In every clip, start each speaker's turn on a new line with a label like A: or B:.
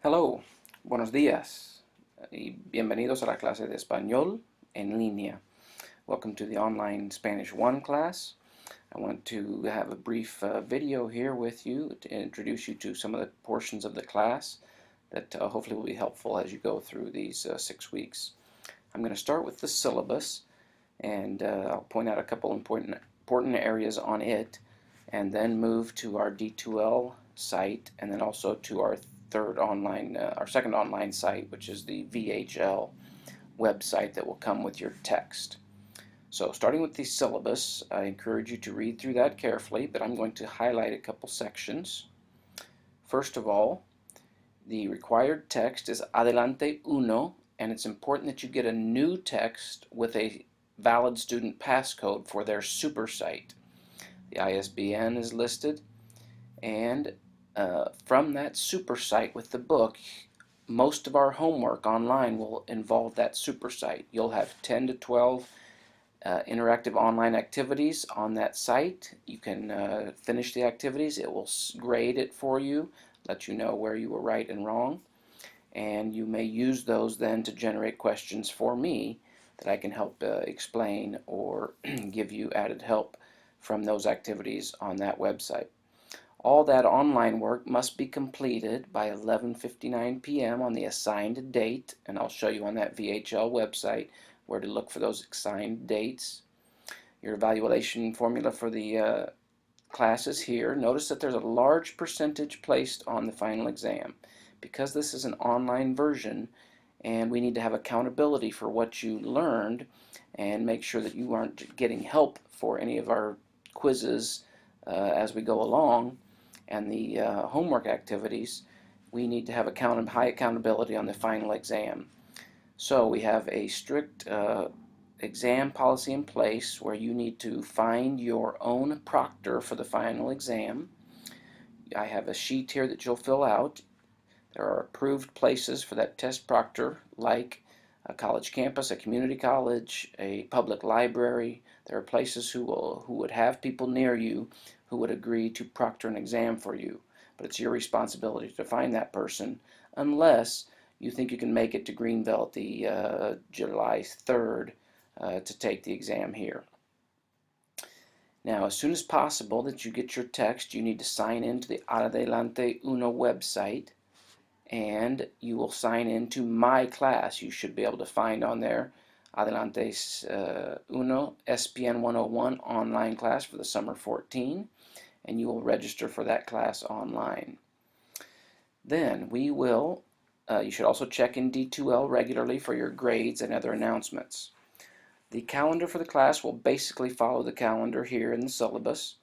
A: Hello, buenos días, y bienvenidos a la clase de español en línea. Welcome to the online Spanish 1 class. I want to have a brief video here with you to introduce you to some of the portions of the class that hopefully will be helpful as you go through these 6 weeks. I'm going to start with the syllabus, and I'll point out a couple important areas on it, and then move to our D2L site, and then also to our second online site, which is the VHL website that will come with your text. So starting with the syllabus, I encourage you to read through that carefully, but I'm going to highlight a couple sections. First of all, the required text is Adelante Uno, and it's important that you get a new text with a valid student passcode for their super site. The ISBN is listed, and from that super site with the book, most of our homework online will involve that super site. You'll have 10 to 12 interactive online activities on that site. You can finish the activities. It will grade it for you, let you know where you were right and wrong, and you may use those then to generate questions for me that I can help explain or give you added help from those activities on that website. All that online work must be completed by 11:59 p.m. on the assigned date, and I'll show you on that VHL website where to look for those assigned dates. Your evaluation formula for the class is here. Notice that there's a large percentage placed on the final exam. Because this is an online version and we need to have accountability for what you learned and make sure that you aren't getting help for any of our quizzes as we go along, and the homework activities, we need to have high accountability on the final exam. So we have a strict exam policy in place where you need to find your own proctor for the final exam. I have a sheet here that you'll fill out. There are approved places for that test proctor, like a college campus, a community college, a public library. There are places who would have people near you who would agree to proctor an exam for you. But it's your responsibility to find that person, unless you think you can make it to Greenville the July 3rd to take the exam here. Now, as soon as possible that you get your text, you need to sign into the Adelante Uno website, and you will sign into my class. You should be able to find on there Adelante Uno SPN 101 online class for the summer 14, and you will register for that class online. Then we will, you should also check in D2L regularly for your grades and other announcements. The calendar for the class will basically follow the calendar here in the syllabus,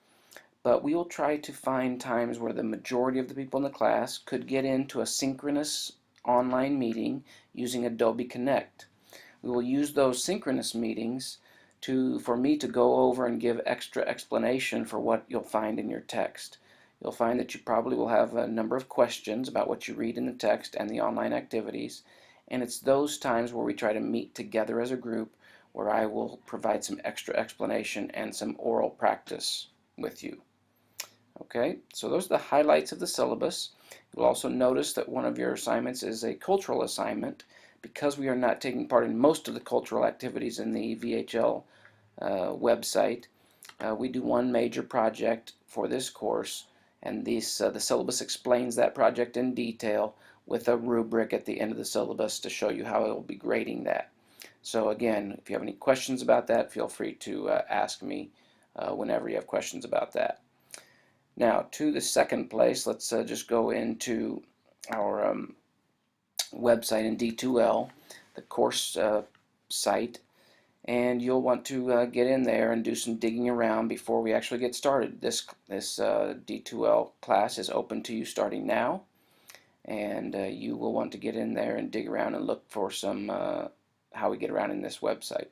A: but we will try to find times where the majority of the people in the class could get into a synchronous online meeting using Adobe Connect. We will use those synchronous meetings for me to go over and give extra explanation for what you'll find in your text. You'll find that you probably will have a number of questions about what you read in the text and the online activities, and it's those times where we try to meet together as a group where I will provide some extra explanation and some oral practice with you. Okay, so those are the highlights of the syllabus. You'll also notice that one of your assignments is a cultural assignment. Because we are not taking part in most of the cultural activities in the VHL website, we do one major project for this course, and the syllabus explains that project in detail with a rubric at the end of the syllabus to show you how it will be grading that. So again, if you have any questions about that, feel free to ask me whenever you have questions about that. Now, to the second place, let's just go into our website in D2L, the course site, and you'll want to get in there and do some digging around before we actually get started. This D2L class is open to you starting now, and you will want to get in there and dig around and look for some how we get around in this website.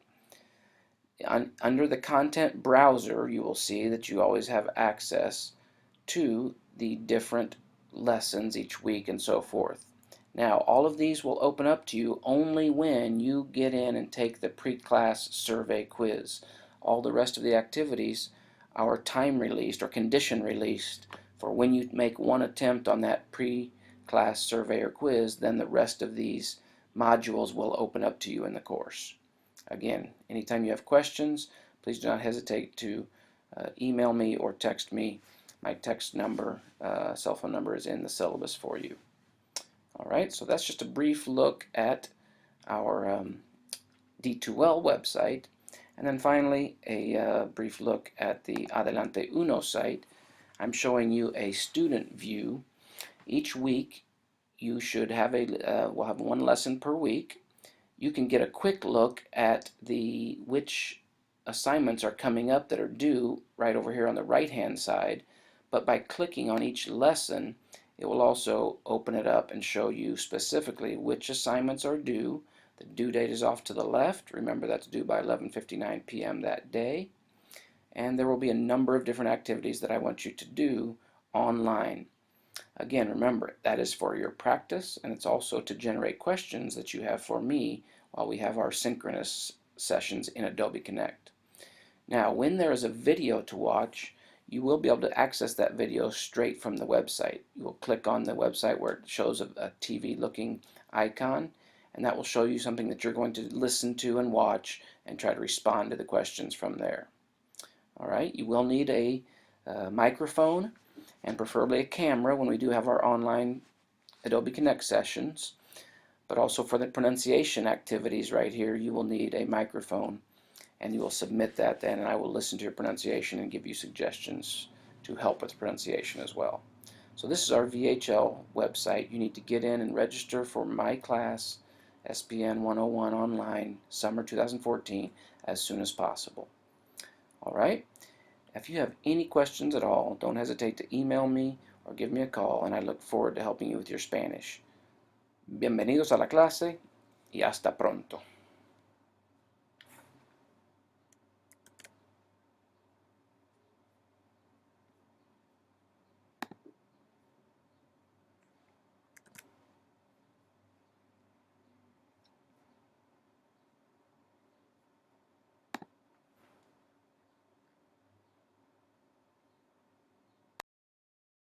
A: Under the content browser, you will see that you always have access to the different lessons each week and so forth. Now, all of these will open up to you only when you get in and take the pre-class survey quiz. All the rest of the activities are time released or condition released for when you make one attempt on that pre class, survey, or quiz, then the rest of these modules will open up to you in the course. Again, anytime you have questions, please do not hesitate to email me or text me. My text number, cell phone number is in the syllabus for you. Alright, so that's just a brief look at our D2L website. And then finally, a brief look at the Adelante Uno site. I'm showing you a student view. Each week, you should have we'll have one lesson per week. You can get a quick look at which assignments are coming up that are due right over here on the right-hand side. But by clicking on each lesson, it will also open it up and show you specifically which assignments are due. The due date is off to the left. Remember, that's due by 11:59 p.m. that day. And there will be a number of different activities that I want you to do online. Again, remember, that is for your practice, and it's also to generate questions that you have for me while we have our synchronous sessions in Adobe Connect. Now, when there is a video to watch, you will be able to access that video straight from the website. You will click on the website where it shows a TV-looking icon, and that will show you something that you're going to listen to and watch and try to respond to the questions from there. Alright, you will need a microphone and preferably a camera when we do have our online Adobe Connect sessions. But also for the pronunciation activities right here, you will need a microphone, and you will submit that then, and I will listen to your pronunciation and give you suggestions to help with pronunciation as well. So this is our VHL website. You need to get in and register for my class, SPN 101 Online, Summer 2014, as soon as possible. Alright? If you have any questions at all, don't hesitate to email me or give me a call, and I look forward to helping you with your Spanish. Bienvenidos a la clase y hasta pronto.